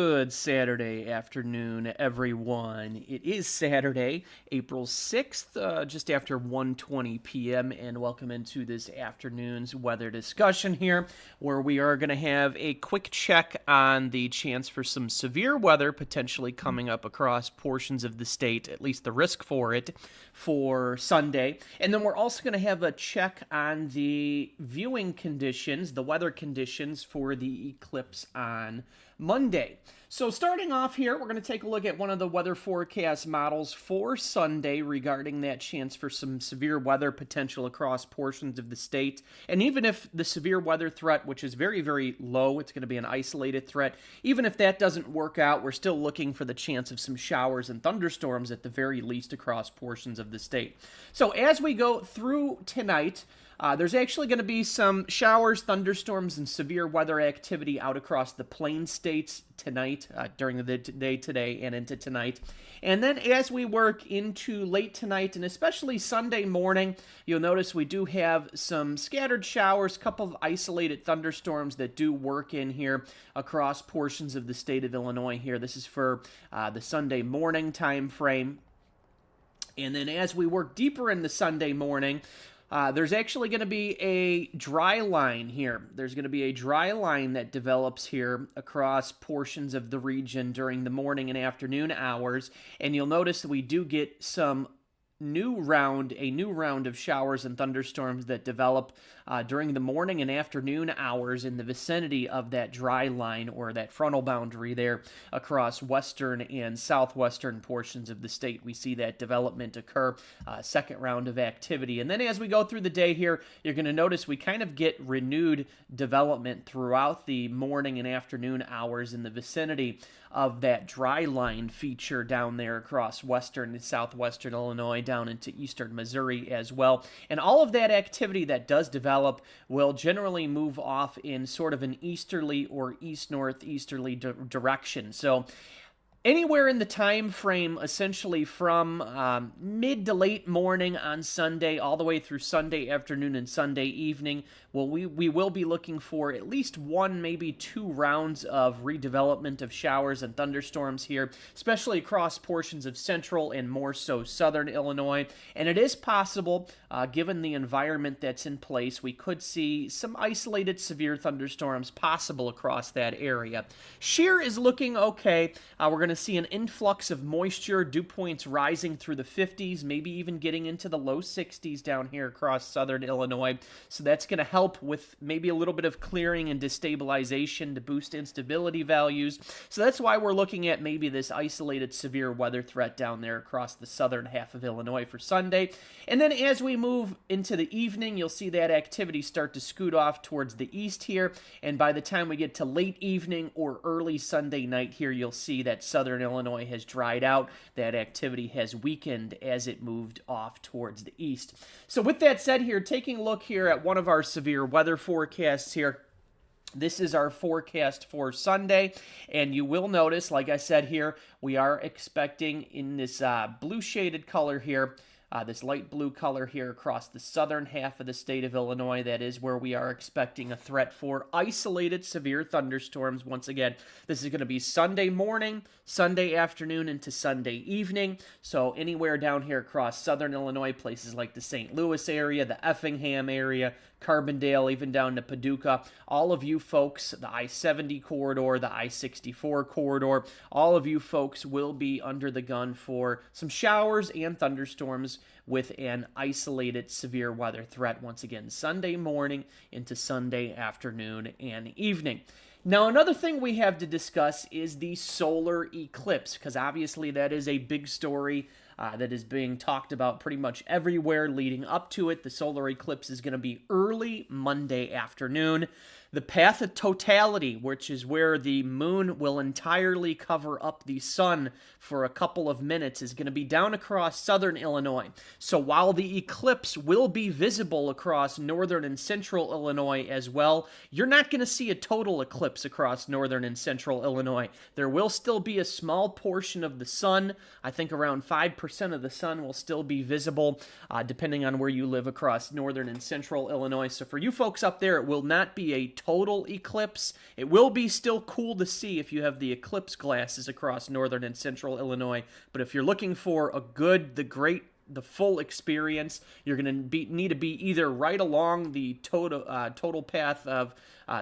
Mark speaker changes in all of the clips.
Speaker 1: Good Saturday afternoon, everyone. It is Saturday, April 6th, just after 1:20 p.m., and welcome into this afternoon's weather discussion here, where we are going to have a quick check on the chance for some severe weather potentially coming up across portions of the state, at least the risk for it, for Sunday. And then we're also going to have a check on the viewing conditions, the weather conditions for the eclipse on Monday. So starting off here, we're going to take a look at one of the weather forecast models for Sunday regarding that chance for some severe weather potential across portions of the state. And even if the severe weather threat, which is very, very low, it's going to be an isolated threat, even if that doesn't work out, we're still looking for the chance of some showers and thunderstorms at the very least across portions of the state. So as we go through tonight, there's actually going to be some showers, thunderstorms, and severe weather activity out across the plain states tonight, during the day today and into tonight. And then as we work into late tonight and especially Sunday morning, you'll notice we do have some scattered showers, a couple of isolated thunderstorms that do work in here across portions of the state of Illinois here. This is for the Sunday morning time frame. And then as we work deeper in the Sunday morning, there's actually going to be a dry line here. There's going to be a dry line that develops here across portions of the region during the morning and afternoon hours. And you'll notice that we do get a new round of showers and thunderstorms that develop during the morning and afternoon hours in the vicinity of that dry line or that frontal boundary there across western and southwestern portions of the state. We see that development occur, second round of activity. And then as we go through the day here, you're going to notice we kind of get renewed development throughout the morning and afternoon hours in the vicinity of that dry line feature down there across western and southwestern Illinois, down into eastern Missouri as well. And all of that activity that does develop will generally move off in sort of an easterly or east-northeasterly direction. So anywhere in the time frame, essentially from mid to late morning on Sunday all the way through Sunday afternoon and Sunday evening, well, we will be looking for at least one, maybe two rounds of redevelopment of showers and thunderstorms here, especially across portions of central and more so southern Illinois. And it is possible, given the environment that's in place, we could see some isolated severe thunderstorms possible across that area. Shear is looking okay. We're going to see an influx of moisture, dew points rising through the 50s, maybe even getting into the low 60s down here across southern Illinois. So that's going to help with maybe a little bit of clearing and destabilization to boost instability values. So that's why we're looking at maybe this isolated severe weather threat down there across the southern half of Illinois for Sunday. And then as we move into the evening, you'll see that activity start to scoot off towards the east here. And by the time we get to late evening or early Sunday night here, you'll see that southern Illinois has dried out. That activity has weakened as it moved off towards the east. So with that said here, taking a look here at one of our severe weather forecasts here. This is our forecast for Sunday, and you will notice, like I said here, we are expecting in this blue shaded color here, this light blue color here across the southern half of the state of Illinois. That is where we are expecting a threat for isolated severe thunderstorms. Once again, this is going to be Sunday morning, Sunday afternoon into Sunday evening. So anywhere down here across southern Illinois, places like the St. Louis area, the Effingham area, Carbondale, even down to Paducah, all of you folks, the I-70 corridor, the I-64 corridor, all of you folks will be under the gun for some showers and thunderstorms with an isolated severe weather threat once again Sunday morning into Sunday afternoon and evening. Now, another thing we have to discuss is the solar eclipse, because obviously that is a big story that is being talked about pretty much everywhere leading up to it. The solar eclipse is going to be early Monday afternoon. The path of totality, which is where the moon will entirely cover up the sun for a couple of minutes, is going to be down across southern Illinois. So while the eclipse will be visible across northern and central Illinois as well, you're not going to see a total eclipse across northern and central Illinois. There will still be a small portion of the sun. I think around 5% of the sun will still be visible, depending on where you live across northern and central Illinois. So for you folks up there, it will not be a total eclipse. It will be still cool to see if you have the eclipse glasses across northern and central Illinois, but if you're looking for the full experience, you're going to need to be either right along the total path of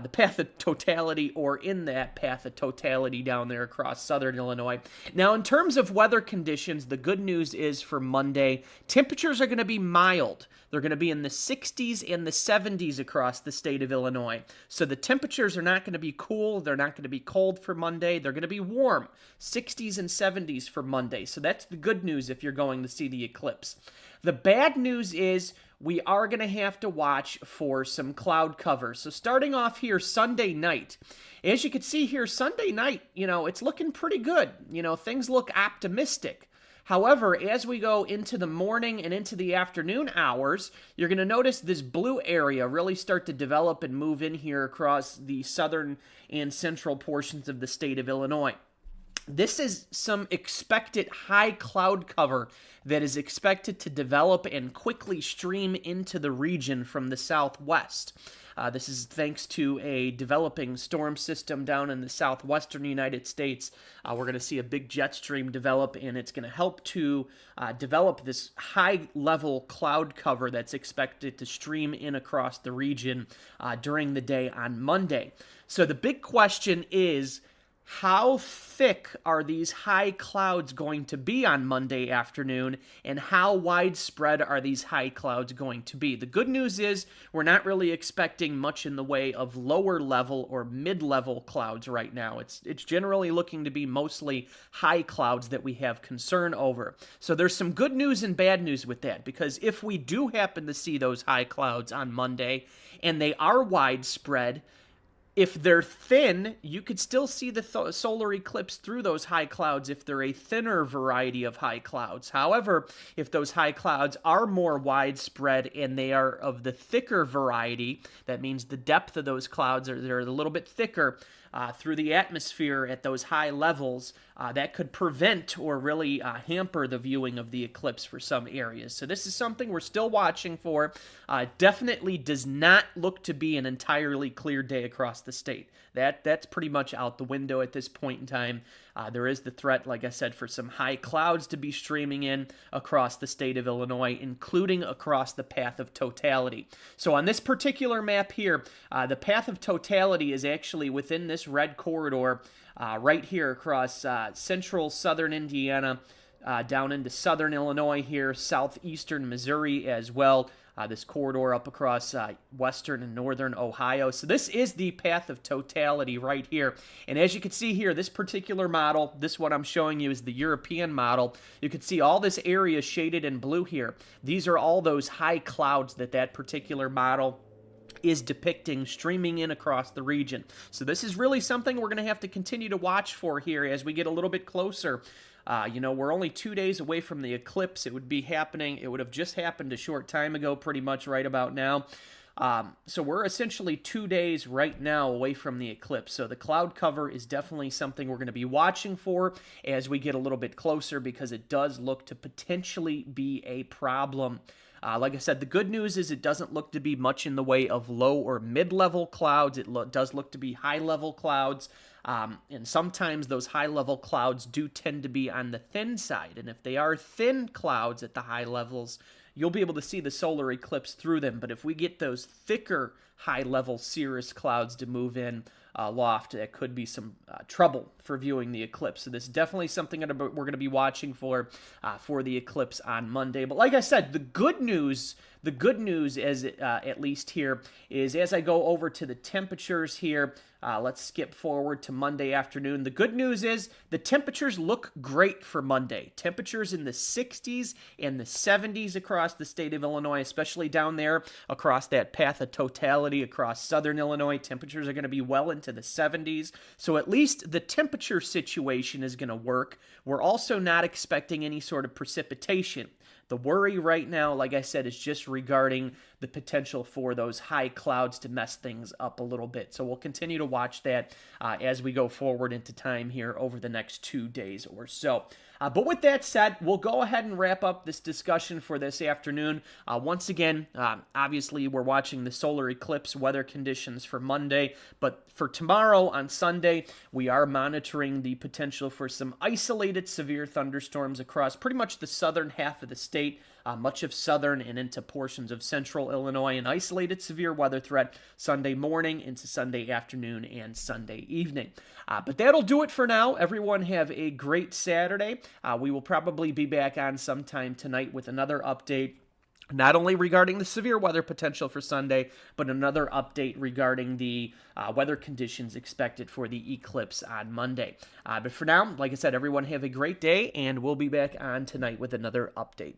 Speaker 1: the path of totality, or in that path of totality down there across southern Illinois. Now, in terms of weather conditions, the good news is for Monday, temperatures are going to be mild. They're going to be in the 60s and the 70s across the state of Illinois. So the temperatures are not going to be cool. They're not going to be cold for Monday. They're going to be warm, 60s and 70s for Monday. So that's the good news if you're going to see the eclipse. The bad news is we are going to have to watch for some cloud cover. So starting off here Sunday night, as you can see here, Sunday night, it's looking pretty good. Things look optimistic. However, as we go into the morning and into the afternoon hours, you're going to notice this blue area really start to develop and move in here across the southern and central portions of the state of Illinois. This is some expected high cloud cover that is expected to develop and quickly stream into the region from the southwest. This is thanks to a developing storm system down in the southwestern United States. We're going to see a big jet stream develop, and it's going to help to develop this high-level cloud cover that's expected to stream in across the region during the day on Monday. So the big question is, how thick are these high clouds going to be on Monday afternoon, and how widespread are these high clouds going to be? The good news is we're not really expecting much in the way of lower level or mid-level clouds right now. It's generally looking to be mostly high clouds that we have concern over. So there's some good news and bad news with that, because if we do happen to see those high clouds on Monday and they are widespread, if they're thin, you could still see the solar eclipse through those high clouds if they're a thinner variety of high clouds. However, if those high clouds are more widespread and they are of the thicker variety, that means the depth of those clouds they're a little bit thicker through the atmosphere at those high levels, that could prevent or really hamper the viewing of the eclipse for some areas. So this is something we're still watching for. Definitely does not look to be an entirely clear day across the state. That's pretty much out the window at this point in time. There is the threat, like I said, for some high clouds to be streaming in across the state of Illinois, including across the path of totality. So on this particular map here, the path of totality is actually within this red corridor right here across central southern Indiana, down into southern Illinois here, southeastern Missouri as well. This corridor up across western and northern Ohio. So this is the path of totality right here. And as you can see here, this particular model, this one I'm showing you is the European model. You can see all this area shaded in blue here. These are all those high clouds that particular model is depicting streaming in across the region. So this is really something we're going to have to continue to watch for here as we get a little bit closer. We're only 2 days away from the eclipse. It would have just happened a short time ago, pretty much right about now. So we're essentially 2 days right now away from the eclipse. So the cloud cover is definitely something we're going to be watching for as we get a little bit closer, because it does look to potentially be a problem. Like I said, the good news is it doesn't look to be much in the way of low or mid-level clouds. It does look to be high-level clouds. And sometimes those high-level clouds do tend to be on the thin side. And if they are thin clouds at the high levels, you'll be able to see the solar eclipse through them. But if we get those thicker high-level cirrus clouds to move in aloft, it could be some trouble for viewing the eclipse. So this is definitely something that we're going to be watching for the eclipse on Monday. But like I said, the good news, as at least here, is as I go over to the temperatures here, let's skip forward to Monday afternoon. The good news is the temperatures look great for Monday. Temperatures in the 60s and the 70s across the state of Illinois, especially down there across that path of totality across southern Illinois. Temperatures are going to be well into the 70s. So at least the temperature situation is going to work. We're also not expecting any sort of precipitation. The worry right now, like I said, is just regarding the potential for those high clouds to mess things up a little bit. So we'll continue to watch that as we go forward into time here over the next 2 days or so. But with that said, we'll go ahead and wrap up this discussion for this afternoon. Once again, obviously, we're watching the solar eclipse weather conditions for Monday, but for tomorrow on Sunday, we are monitoring the potential for some isolated severe thunderstorms across pretty much the southern half of the state. Much of southern and into portions of central Illinois, an isolated severe weather threat Sunday morning into Sunday afternoon and Sunday evening. But that'll do it for now. Everyone have a great Saturday. We will probably be back on sometime tonight with another update, not only regarding the severe weather potential for Sunday, but another update regarding the weather conditions expected for the eclipse on Monday. But for now, like I said, everyone have a great day, and we'll be back on tonight with another update.